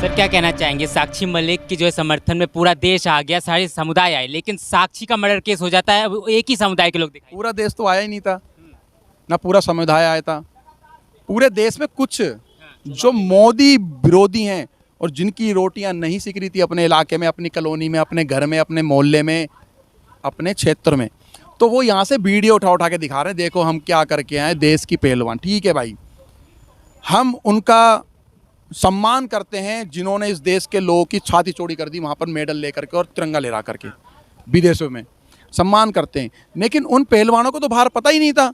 Sir क्या कहना चाहेंगे, साक्षी मलिक की जो है समर्थन में पूरा देश आ गया, सारे समुदाय आए, लेकिन साक्षी का मर्डर केस हो जाता है, अब एक ही समुदाय के लोग दिखाई। पूरा देश तो आया ही नहीं था, ना पूरा समुदाय आया था। पूरे देश में कुछ जो मोदी विरोधी हैं और जिनकी रोटियां नहीं सिक रही थी अपने इलाके में, अपनी कॉलोनी में, अपने घर में, अपने मोहल्ले में, अपने क्षेत्र में, तो वो यहाँ से वीडियो उठा उठा के दिखा रहे हैं, देखो हम क्या करके आए, देश की पहलवान। ठीक है भाई, हम उनका सम्मान करते हैं जिन्होंने इस देश के लोगों की छाती चौड़ी कर दी, वहाँ पर मेडल लेकर के और तिरंगा लहरा करके विदेशों में सम्मान करते हैं। लेकिन उन पहलवानों को तो बाहर पता ही नहीं था,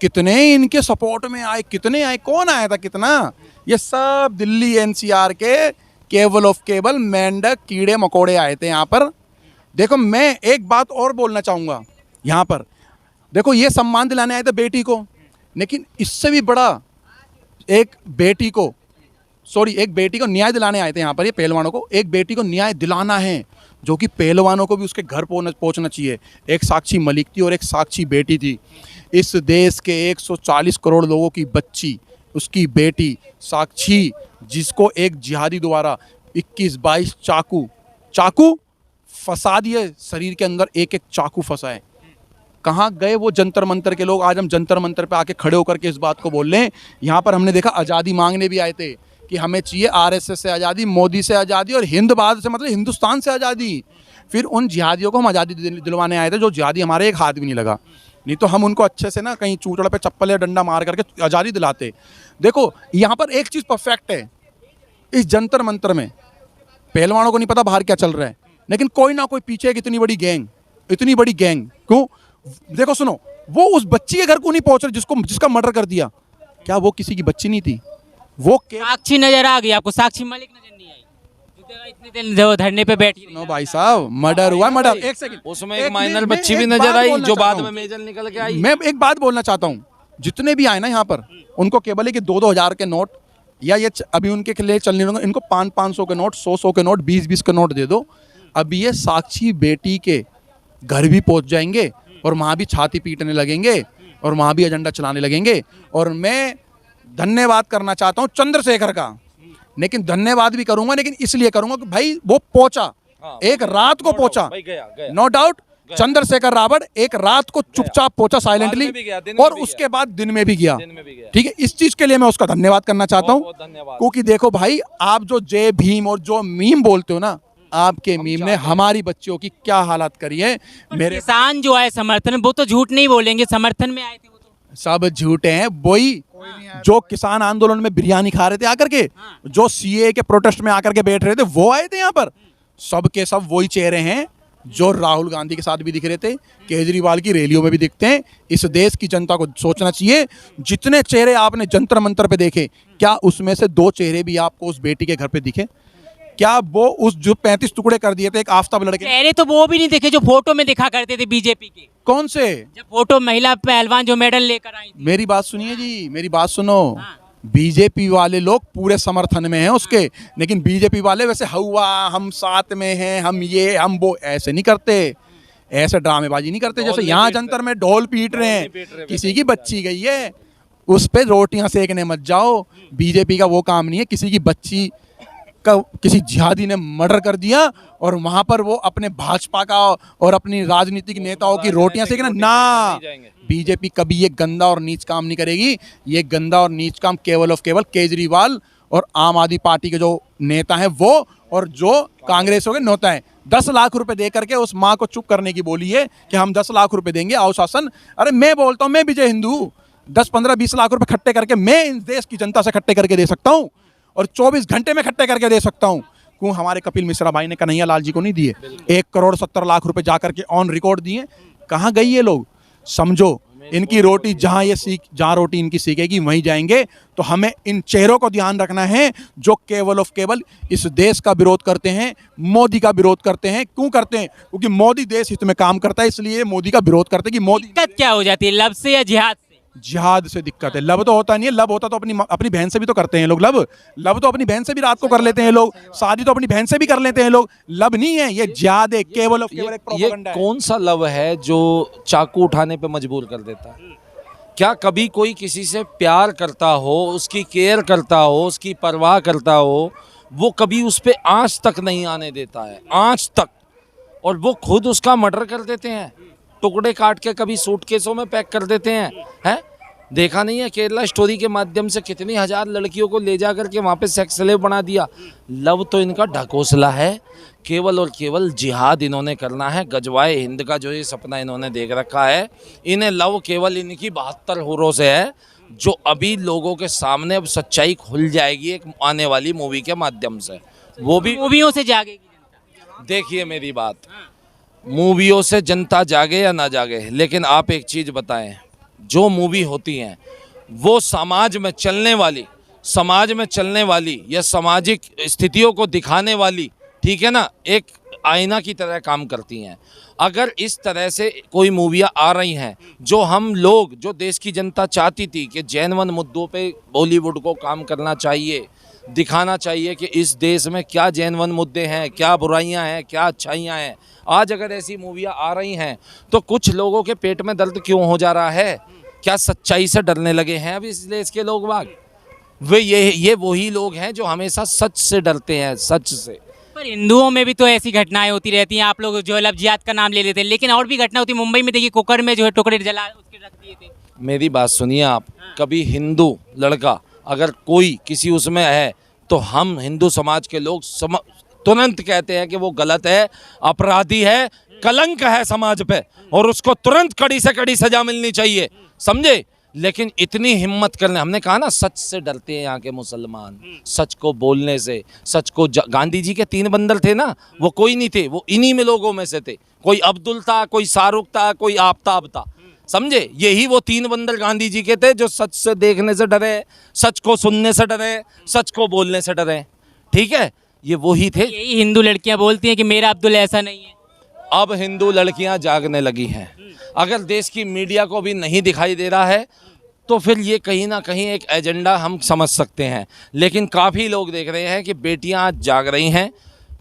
कितने इनके सपोर्ट में आए, कितने आए, कौन आया था, कितना। ये सब दिल्ली एनसीआर के केवल ऑफ केवल मेंढक कीड़े मकोड़े आए थे यहाँ पर। देखो मैं एक बात और बोलना चाहूँगा यहाँ पर, देखो ये सम्मान दिलाने आए थे बेटी को, लेकिन इससे भी बड़ा एक बेटी को न्याय दिलाने आए थे यहाँ पर। ये पहलवानों को एक बेटी को न्याय दिलाना है, जो कि पहलवानों को भी उसके घर पहुँचना चाहिए। एक साक्षी मलिक थी और एक साक्षी बेटी थी। इस देश के 140 करोड़ लोगों की बच्ची, उसकी बेटी साक्षी, जिसको एक जिहादी द्वारा 21-22 चाकू फंसा दिए, शरीर के अंदर एक एक चाकू फंसा है। कहाँ गए वो जंतर मंतर के लोग? आज हम जंतर मंतर पे आके खड़े होकर के इस बात को बोल रहे हैं। यहाँ पर हमने देखा आज़ादी मांगने भी आए थे कि हमें चाहिए आरएसएस से आज़ादी, मोदी से आज़ादी और हिंदवाद से, मतलब हिंदुस्तान से आज़ादी। फिर उन जिहादियों को हम आज़ादी दिलवाने आए थे, जो जिहादी हमारे एक हाथ भी नहीं लगा, नहीं तो हम उनको अच्छे से ना कहीं चूचड़ पे चप्पल या डंडा मार करके आज़ादी दिलाते। देखो यहाँ पर एक चीज़ परफेक्ट है, इस जंतर मंतर में पहलवानों को नहीं पता बाहर क्या चल रहा है, लेकिन कोई ना कोई पीछे एक इतनी बड़ी गैंग क्यों। देखो सुनो, वो उस बच्ची के घर को नहीं पहुंच रहे जिसका मर्डर कर दिया। क्या वो किसी की बच्ची नहीं थी? वो साक्षी नजर आ गई आपको? साक्षी मलिक नजर नहीं आई? इतने दिन जो धरने पे बैठी नो भाई साहब, मर्डर हुआ, मर्डर। एक सेकंड, उसमें एक माइनर बच्ची भी नजर आई जो बाद में मेजर निकल के आई। मैं एक बात बोलना चाहता हूँ, जितने भी आए ना यहाँ पर, उनको केवल है कि 2-2 हज़ार के नोट, या ये अभी उनके लिए चलने लगे, इनको 500-500 के नोट, 100-100 के नोट, 20-20 के नोट दे दो। अभी ये साक्षी बेटी के घर भी पहुँच जाएंगे और वहाँ भी छाती पीटने लगेंगे और वहाँ भी एजेंडा चलाने लगेंगे। और मैं धन्यवाद करना चाहता हूँ चंद्रशेखर का, लेकिन धन्यवाद भी करूंगा, लेकिन इसलिए करूंगा कि भाई वो पहुंचा, एक रात को पहुंचा, नो डाउट। चंद्रशेखर रावत एक रात को चुपचाप पहुंचा साइलेंटली, और उसके बाद दिन में भी गया। ठीक है, इस चीज के लिए मैं उसका धन्यवाद करना चाहता हूँ, क्योंकि देखो भाई, आप जो जय भीम और जो मीम बोलते हो ना, आपके मीम ने हमारी बच्चियों की क्या हालत करी है। मेरे किसान जो आए समर्थन में, वो तो झूठ नहीं बोलेंगे, समर्थन में आए थे, वो तो सब झूठे हैं। वही जो किसान आंदोलन में बिरयानी खा रहे थे आकर के, जो सीए के प्रोटेस्ट में आकर के बैठ रहे थे, वो आए थे यहाँ पर। सब के सब वही चेहरे हैं जो राहुल गांधी के साथ भी दिख रहे थे, केजरीवाल की रैलियों में भी दिखते हैं। इस देश की जनता को सोचना चाहिए, जितने चेहरे आपने जंतर मंतर पे देखे, क्या उसमें से 2 चेहरे भी आपको उस बेटी के घर पे दिखे? क्या वो उस जो 35 टुकड़े कर दिए थे एक आफ्ताब लड़के, चेहरे तो वो भी नहीं दिखे जो फोटो में दिखा करते थे बीजेपी के? कौन से? जब फोटो महिला पहलवान जो मेडल लेकर आई थी। मेरी बात सुनिए जी, मेरी बात सुनो। बीजेपी वाले लोग पूरे समर्थन में हैं उसके, लेकिन बीजेपी वाले वैसे हुआ हम साथ में हैं, हम ये हम वो, ऐसे नहीं करते, ऐसे ड्रामेबाजी नहीं करते जैसे यहाँ जंतर में ढोल पीट रहे हैं। किसी की बच्ची गई है, उस पर रोटियां सेकने मत जाओ। बीजेपी का वो काम नहीं है, किसी की बच्ची का किसी जिहादी ने मर्डर कर दिया और वहां पर वो अपने भाजपा का और अपनी राजनीतिक नेताओं की रोटियां सेकना ना। बीजेपी कभी ये गंदा और नीच काम नहीं करेगी। ये गंदा और नीच काम केवल और केवल केजरीवाल और आम आदमी पार्टी के जो नेता हैं वो, और जो कांग्रेस के नेता हैं। 10 लाख रुपए दे करके उस माँ को चुप करने की बोली है कि हम 10 लाख रुपए देंगे, आओ शासन। अरे मैं बोलता हूँ, मैं विजय हिंदू 10, 15, 20 लाख रुपए इकट्ठे करके मैं इस देश की जनता से इकट्ठे करके दे सकता हूँ, और 24 घंटे में इकट्ठे करके दे सकता हूँ। क्यों हमारे कपिल मिश्रा भाई ने कन्हैया लाल जी को नहीं दिए? 1 करोड़ 70 लाख रुपए जाकर के ऑन रिकॉर्ड दिए। कहाँ गई ये लोग? समझो, इनकी रोटी जहाँ रोटी इनकी सीखेगी वहीं जाएंगे। तो हमें इन चेहरों को ध्यान रखना है जो केवल और केवल इस देश का विरोध करते हैं, मोदी का विरोध करते हैं। क्यों करते हैं? क्योंकि मोदी देश हित में काम करता है, इसलिए मोदी का विरोध करते हैं। कि मोदी, दिक्कत क्या हो जाती है, लब से या जिहाद से? जिहाद से दिक्कत है। लब तो होता नहीं है, लब होता तो अपनी बहन से भी तो करते हैं लोग। लब तो अपनी बहन से भी रात को कर लेते हैं लोग, शादी तो अपनी बहन से भी कर लेते हैं लोग। लब नहीं है ये, जिहाद है, केवल और केवल एक प्रोपेगेंडा है। कौन सा लव है जो चाकू उठाने पे मजबूर कर देता है? क्या कभी कोई किसी से प्यार करता हो, उसकी केयर करता हो, उसकी परवाह करता हो, वो कभी उस पे आँच तक नहीं आने देता है, आँच तक। और वो खुद उसका मर्डर कर देते हैं, टुकड़े काट के कभी सूटकेसों में पैक कर देते हैं। देखा नहीं है केरला स्टोरी के माध्यम से कितनी हजार लड़कियों को ले जा करके वहाँ पे सेक्स स्लेव बना दिया। लव तो इनका ढकोसला है, केवल और केवल जिहाद इन्होंने करना है। गजवाए हिंद का जो ये सपना इन्होंने देख रखा है, इन्हें लव केवल इनकी 72 हुरों से है, जो अभी लोगों के सामने अब सच्चाई खुल जाएगी एक आने वाली मूवी के माध्यम से। वो भी मूवियों से जागेगी जनता। देखिए मेरी बात, मूवियों से जनता जागे या ना जागे, लेकिन आप एक चीज़ बताएं, जो मूवी होती हैं वो समाज में चलने वाली या सामाजिक स्थितियों को दिखाने वाली, ठीक है ना, एक आईना की तरह काम करती हैं। अगर इस तरह से कोई मूवियाँ आ रही हैं जो हम लोग, जो देश की जनता चाहती थी कि जेन्युइन मुद्दों पे बॉलीवुड को काम करना चाहिए, दिखाना चाहिए कि इस देश में क्या जेन्युइन मुद्दे हैं, क्या बुराइयां हैं, क्या अच्छाइयां हैं, आज अगर ऐसी मूवियां आ रही हैं तो कुछ लोगों के पेट में दर्द क्यों हो जा रहा है? क्या सच्चाई से डरने लगे हैं अब इस देश के लोग बाग? वे ये वही लोग हैं जो हमेशा सच से डरते हैं, सच से। पर हिंदुओं में भी तो ऐसी घटनाएं होती रहती हैं। आप लोग जो है लव जिहाद का नाम ले लेते हैं, लेकिन और भी घटना होती है। मुंबई में देखिए कुकर में जो है टुकड़े जला उसके रख दिए थे। मेरी बात सुनिए आप, कभी हिंदू लड़का अगर कोई किसी उसमें है तो हम हिंदू समाज के लोग तुरंत कहते हैं कि वो गलत है, अपराधी है, कलंक है समाज पे, और उसको तुरंत कड़ी से कड़ी सजा मिलनी चाहिए, समझे? लेकिन इतनी हिम्मत करने, हमने कहा ना सच से डरते हैं यहाँ के मुसलमान, सच को बोलने से, सच को। गांधी जी के 3 बंदर थे ना, वो कोई नहीं थे, वो इन्हीं में लोगों में से थे। कोई अब्दुल था, कोई शाहरुख था, कोई आफ्ताब था, समझे? यही वो 3 बंदर गांधी जी के थे जो सच से देखने से डरे, सच को सुनने से डरे, सच को बोलने से डरे, ठीक है? ये वही थे। यही हिंदू लड़कियां बोलती हैं कि मेरा अब्दुल ऐसा नहीं है। अब हिंदू लड़कियां जागने लगी हैं। अगर देश की मीडिया को भी नहीं दिखाई दे रहा है तो फिर ये कहीं ना कहीं एक एजेंडा हम समझ सकते हैं। लेकिन काफ़ी लोग देख रहे हैं कि बेटियां आज जाग रही हैं।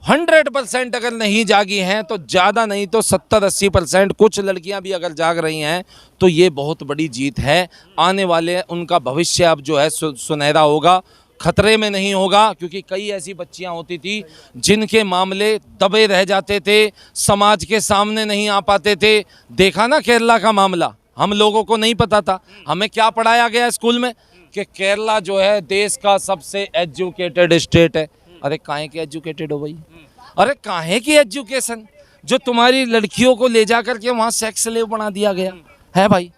100% अगर नहीं जागी हैं तो ज़्यादा नहीं तो 70-80% कुछ लड़कियां भी अगर जाग रही हैं तो ये बहुत बड़ी जीत है। आने वाले उनका भविष्य अब जो है सुनहरा होगा, खतरे में नहीं होगा। क्योंकि कई ऐसी बच्चियां होती थी जिनके मामले दबे रह जाते थे, समाज के सामने नहीं आ पाते थे। देखा ना केरला का मामला, हम लोगों को नहीं पता था। हमें क्या पढ़ाया गया स्कूल में कि केरला जो है देश का सबसे एजुकेटेड स्टेट है। अरे काहे की एजुकेटेड हो भाई? अरे काहे की एजुकेशन जो तुम्हारी लड़कियों को ले जा करके वहाँ सेक्स स्लेव बना दिया गया है भाई?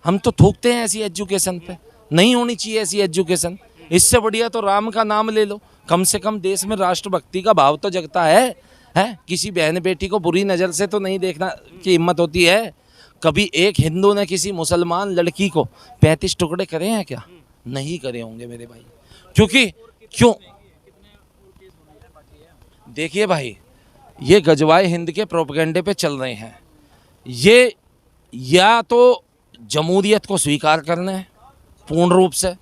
हम तो थूकते हैं ऐसी एजुकेशन पे, नहीं होनी चाहिए ऐसी एजुकेशन। इससे बढ़िया तो राम का नाम ले लो, कम से कम देश में राष्ट्रभक्ति का भाव तो जगता है? किसी बहन बेटी को बुरी नज़र से तो नहीं देखना की हिम्मत होती है। कभी एक हिंदू ने किसी मुसलमान लड़की को 35 टुकड़े करे हैं क्या? नहीं करे होंगे मेरे भाई। क्योंकि क्यों? देखिए भाई, ये गजवाए हिंद के प्रोपेगेंडे पे चल रहे हैं। ये या तो जमहूरियत को स्वीकार करना है पूर्ण रूप से,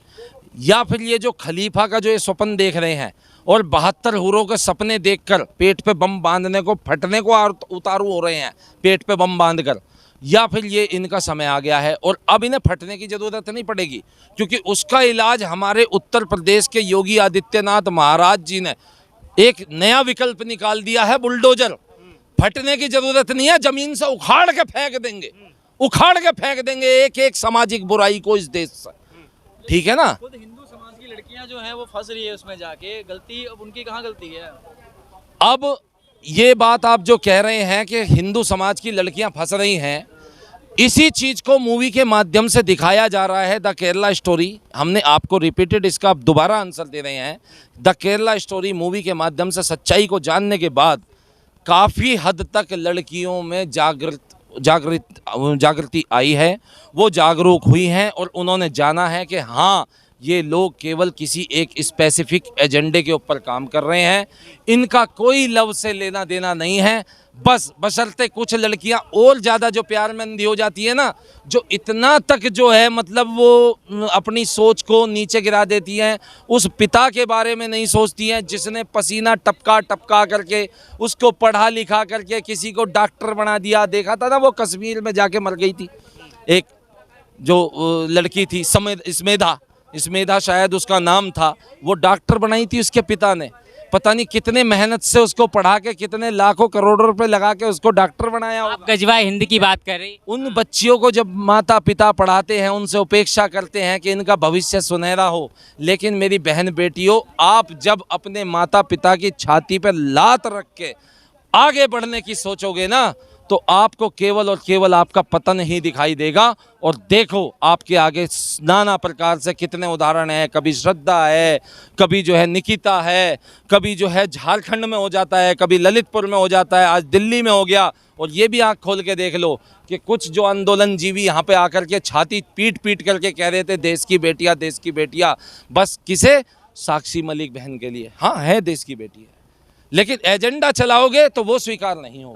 या फिर ये जो खलीफा का जो ये स्वप्न देख रहे हैं और 72 हुरों के सपने देखकर पेट पे बम बांधने को, फटने को उतारू हो रहे हैं पेट पे बम बांधकर, या फिर ये इनका समय आ गया है और अब इन्हें फटने की ज़रूरत नहीं पड़ेगी। क्योंकि उसका इलाज हमारे उत्तर प्रदेश के योगी आदित्यनाथ महाराज जी ने एक नया विकल्प निकाल दिया है, बुलडोजर। फटने की ज़रूरत नहीं है, ज़मीन से उखाड़ के फेंक देंगे, उखाड़ के फेंक देंगे एक एक सामाजिक बुराई को इस देश से, ठीक है ना? खुद हिंदू समाज की लड़कियां जो हैं वो फंस रही है उसमें जाके, गलती अब उनकी कहाँ गलती है? अब ये बात आप जो कह रहे हैं कि हिंदू समाज की लड़कियां फंस रही हैं, इसी चीज़ को मूवी के माध्यम से दिखाया जा रहा है। द केरला स्टोरी, हमने आपको रिपीटेड इसका आप दोबारा आंसर दे रहे हैं। द केरला स्टोरी मूवी के माध्यम से सच्चाई को जानने के बाद काफ़ी हद तक लड़कियों में जागृति आई है, वो जागरूक हुई हैं और उन्होंने जाना है कि हाँ, ये लोग केवल किसी एक स्पेसिफिक एजेंडे के ऊपर काम कर रहे हैं, इनका कोई लव से लेना देना नहीं है। बस बशर्ते कुछ लड़कियां और ज़्यादा जो प्यार में अंधी हो जाती है ना, जो इतना तक जो है मतलब वो अपनी सोच को नीचे गिरा देती हैं, उस पिता के बारे में नहीं सोचती हैं जिसने पसीना टपका टपका करके उसको पढ़ा लिखा करके किसी को डॉक्टर बना दिया। देखा था ना वो कश्मीर में जाके मर गई थी, एक जो लड़की थी स्मेधा, स्मेधा शायद उसका नाम था, वो डॉक्टर बनाई थी उसके पिता ने। पता नहीं कितने मेहनत से उसको पढ़ा के, कितने लाखों करोड़ों रुपए लगा के उसको डॉक्टर बनाया आप होगा। गजवा हिंद की बात कर रही। उन बच्चियों को जब माता पिता पढ़ाते हैं, उनसे अपेक्षा करते हैं कि इनका भविष्य सुनहरा हो, लेकिन मेरी बहन बेटियों, आप जब अपने माता पिता की छाती पर लात रख के आगे बढ़ने की सोचोगे ना, तो आपको केवल और केवल आपका पतन ही दिखाई देगा। और देखो आपके आगे नाना प्रकार से कितने उदाहरण हैं, कभी श्रद्धा है, कभी जो है निकिता है, कभी जो है झारखंड में हो जाता है, कभी ललितपुर में हो जाता है, आज दिल्ली में हो गया। और ये भी आंख खोल के देख लो कि कुछ जो आंदोलन जीवी यहाँ पे आकर के छाती पीट पीट करके कह रहे थे देश की बेटियाँ, देश की बेटियाँ, बस किसे? साक्षी मलिक बहन के लिए। हाँ है, देश की बेटी है, लेकिन एजेंडा चलाओगे तो वो स्वीकार नहीं होगा।